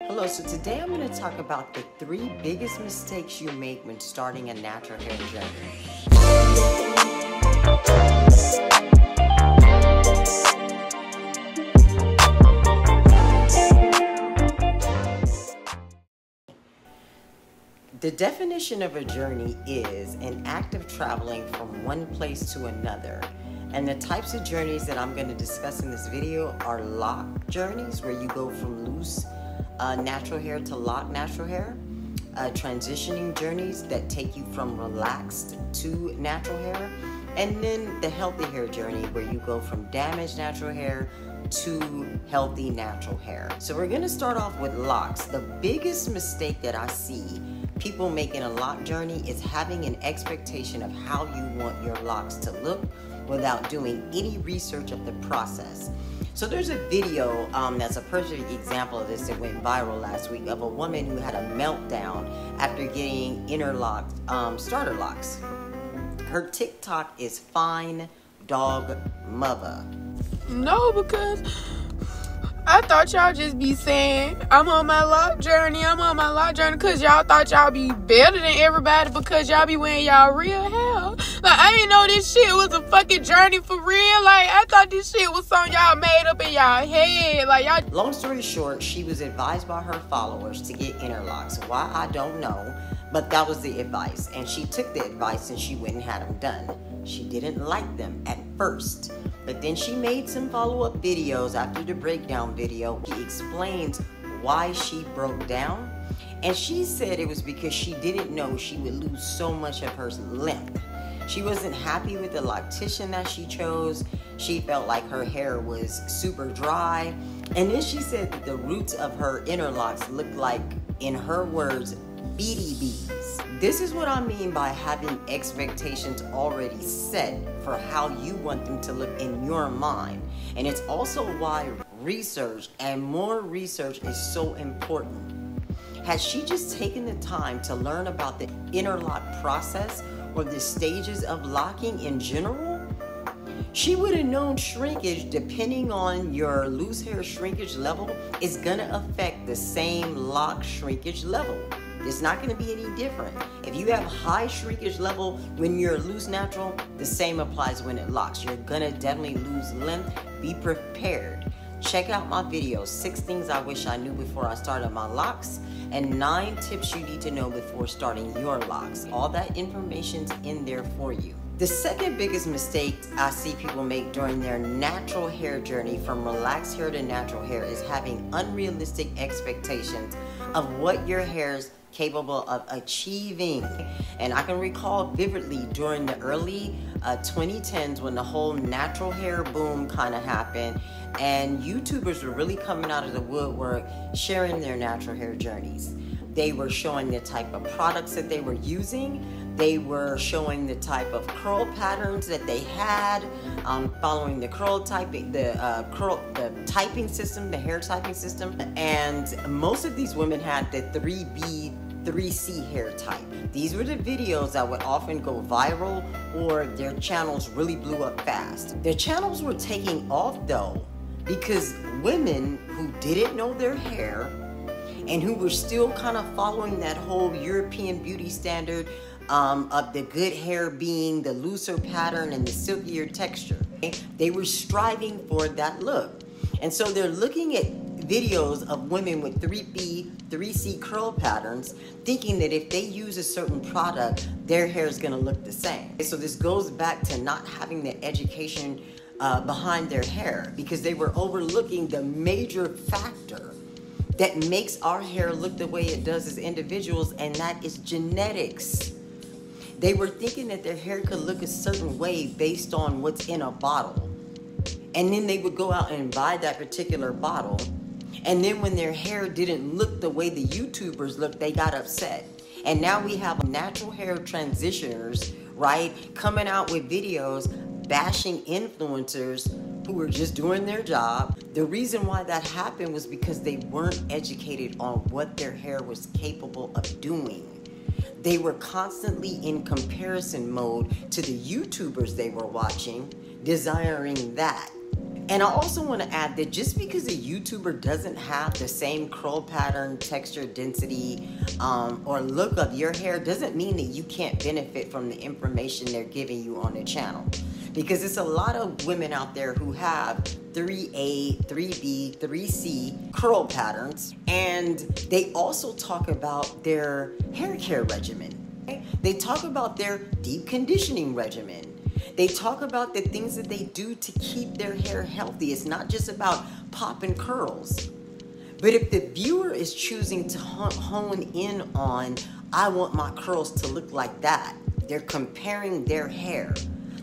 Hello, so today I'm going to talk about the 3 biggest mistakes you make when starting a natural hair journey. The definition of a journey is an act of traveling from one place to another. And the types of journeys that I'm going to discuss in this video are lock journeys, where you go from loose natural hair to lock natural hair, transitioning journeys that take you from relaxed to natural hair, and then the healthy hair journey, where you go from damaged natural hair to healthy natural hair. So we're going to start off with locks. The biggest mistake that I see people making a lock journey is having an expectation of how you want your locks to look without doing any research of the process. So there's a video that's a perfect example of this that went viral last week, of a woman who had a meltdown after getting interlocked starter locks. Her TikTok is Fine Dog Mother. No, because I thought y'all just be saying, I'm on my lock journey, because y'all thought y'all be better than everybody because y'all be wearing y'all real hair. Like, I didn't know this shit was a fucking journey for real. Like, I thought this shit was something y'all made up in y'all head. Like, y'all. Long story short, she was advised by her followers to get interlocks. Why, I don't know, but that was the advice. And she took the advice and she went and had them done. She didn't like them at first, but then she made some follow-up videos after the breakdown video. She explains why she broke down, and she said it was because she didn't know she would lose so much of her length. She wasn't happy with the loctician that she chose. She felt like her hair was super dry. And then she said that the roots of her interlocks looked like, in her words, BDBs. This is what I mean by having expectations already set for how you want them to look in your mind. And it's also why research, and more research, is so important. Had she just taken the time to learn about the interlock process or the stages of locking in general, she would have known shrinkage, depending on your loose hair shrinkage level, is gonna affect the same lock shrinkage level. It's not going to be any different. If you have high shrinkage level when you're loose natural, the same applies when it locks. You're going to definitely lose length. Be prepared. Check out my videos, 6 things I wish I knew before I started my locks, and 9 tips you need to know before starting your locks. All that information's in there for you. The second biggest mistake I see people make during their natural hair journey from relaxed hair to natural hair is having unrealistic expectations of what your hair's capable of achieving. And I can recall vividly during the early 2010s, when the whole natural hair boom kind of happened, and YouTubers were really coming out of the woodwork sharing their natural hair journeys. They were showing the type of products that they were using. They were showing the type of curl patterns that they had, following the curl typing, the typing system, the hair typing system. And most of these women had the 3B, 3C hair type. These were the videos that would often go viral, or their channels really blew up fast. Their channels were taking off though, because women who didn't know their hair and who were still kind of following that whole European beauty standard of the good hair being the looser pattern and the silkier texture, they were striving for that look. And so they're looking at videos of women with 3B, 3C curl patterns, thinking that if they use a certain product, their hair is going to look the same. So this goes back to not having the education behind their hair, because they were overlooking the major factor that makes our hair look the way it does as individuals, and that is genetics. They were thinking that their hair could look a certain way based on what's in a bottle. And then they would go out and buy that particular bottle. And then when their hair didn't look the way the YouTubers looked, they got upset. And now we have natural hair transitioners, right, coming out with videos bashing influencers who were just doing their job. The reason why that happened was because they weren't educated on what their hair was capable of doing. They were constantly in comparison mode to the YouTubers they were watching, desiring that. And I also want to add that just because a YouTuber doesn't have the same curl pattern, texture, density, or look of your hair doesn't mean that you can't benefit from the information they're giving you on their channel. Because it's a lot of women out there who have 3A, 3B, 3C curl patterns, and they also talk about their hair care regimen. They talk about their deep conditioning regimen. They talk about the things that they do to keep their hair healthy. It's not just about popping curls. But if the viewer is choosing to hone in on, I want my curls to look like that, they're comparing their hair.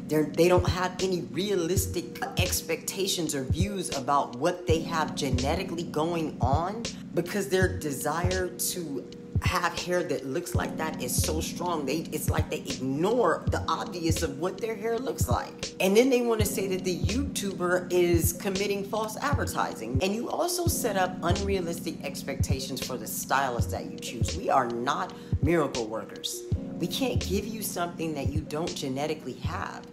They don't have any realistic expectations or views about what they have genetically going on, because their desire to have hair that looks like that is so strong. It's like they ignore the obvious of what their hair looks like. And then they want to say that the YouTuber is committing false advertising. And you also set up unrealistic expectations for the stylist that you choose. We are not miracle workers. We can't give you something that you don't genetically have.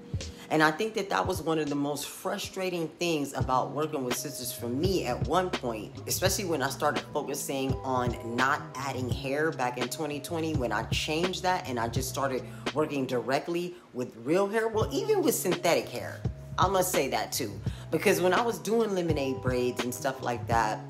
And I think that that was one of the most frustrating things about working with sisters for me at one point, especially when I started focusing on not adding hair back in 2020, when I changed that and I just started working directly with real hair, well, even with synthetic hair. I must say that too, because when I was doing lemonade braids and stuff like that,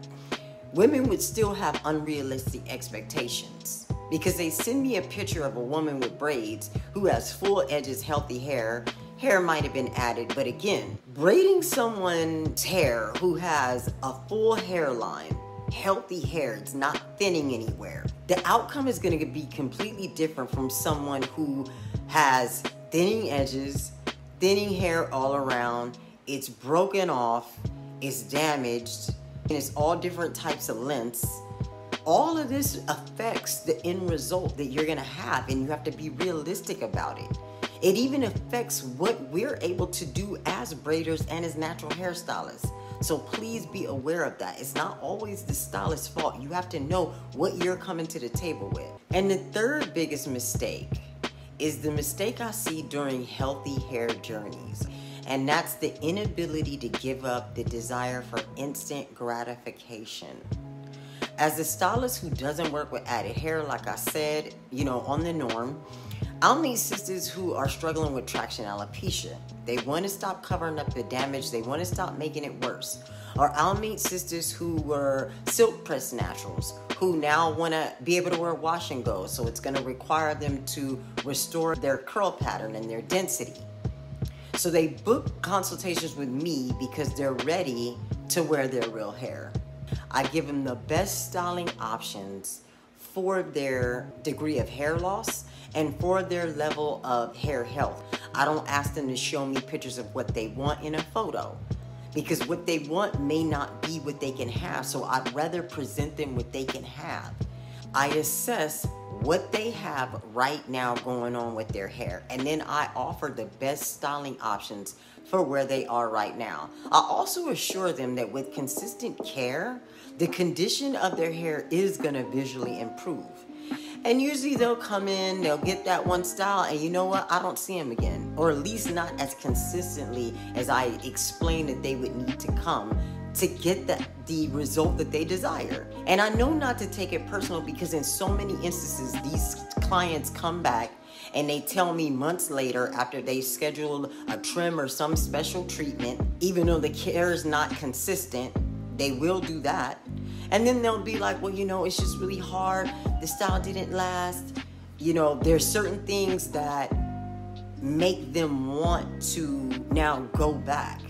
women would still have unrealistic expectations, because they send me a picture of a woman with braids who has full edges, healthy hair. Hair might have been added, but again, braiding someone's hair who has a full hairline, healthy hair, it's not thinning anywhere, the outcome is going to be completely different from someone who has thinning edges, thinning hair all around, it's broken off, it's damaged, and it's all different types of lengths. All of this affects the end result that you're going to have, and you have to be realistic about it. It even affects what we're able to do as braiders and as natural hairstylists. So please be aware of that. It's not always the stylist's fault. You have to know what you're coming to the table with. And the third biggest mistake is the mistake I see during healthy hair journeys. And that's the inability to give up the desire for instant gratification. As a stylist who doesn't work with added hair, like I said, on the norm, I'll meet sisters who are struggling with traction alopecia. They want to stop covering up the damage. They want to stop making it worse. Or I'll meet sisters who were silk press naturals, who now want to be able to wear wash and go. So it's going to require them to restore their curl pattern and their density. So they book consultations with me because they're ready to wear their real hair. I give them the best styling options for their degree of hair loss and for their level of hair health. I don't ask them to show me pictures of what they want in a photo, because what they want may not be what they can have. So I'd rather present them what they can have. I assess what they have right now going on with their hair, and then I offer the best styling options for where they are right now. I also assure them that with consistent care, the condition of their hair is gonna visually improve. And usually they'll come in, they'll get that one style, and you know what? I don't see them again, or at least not as consistently as I explained that they would need to come to get the result that they desire. And I know not to take it personal, because in so many instances, these clients come back and they tell me months later, after they scheduled a trim or some special treatment, even though the care is not consistent, they will do that. And then they'll be like, well, it's just really hard. The style didn't last. There's certain things that make them want to now go back.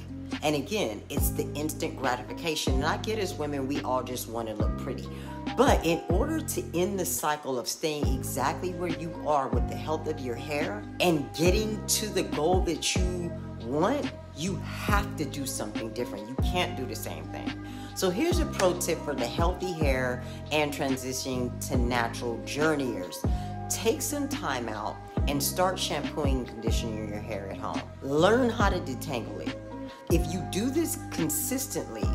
And again, it's the instant gratification. And I get, as women, we all just want to look pretty. But in order to end the cycle of staying exactly where you are with the health of your hair and getting to the goal that you want, you have to do something different. You can't do the same thing. So here's a pro tip for the healthy hair and transitioning to natural journeyers. Take some time out and start shampooing and conditioning your hair at home. Learn how to detangle it. If you do this consistently,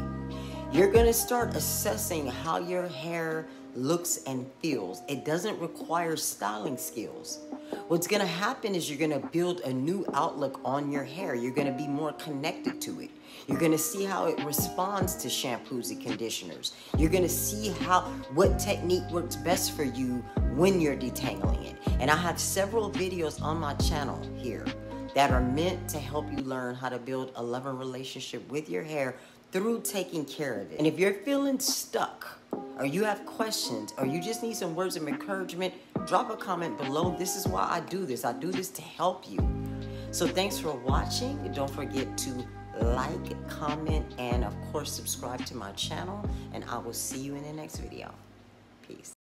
you're gonna start assessing how your hair looks and feels. It doesn't require styling skills. What's gonna happen is you're gonna build a new outlook on your hair. You're gonna be more connected to it. You're gonna see how it responds to shampoos and conditioners. You're gonna see what technique works best for you when you're detangling it. And I have several videos on my channel here that are meant to help you learn how to build a loving relationship with your hair through taking care of it. And if you're feeling stuck, or you have questions, or you just need some words of encouragement, drop a comment below. This is why I do this. I do this to help you. So thanks for watching. Don't forget to like, comment, and of course subscribe to my channel. And I will see you in the next video. Peace.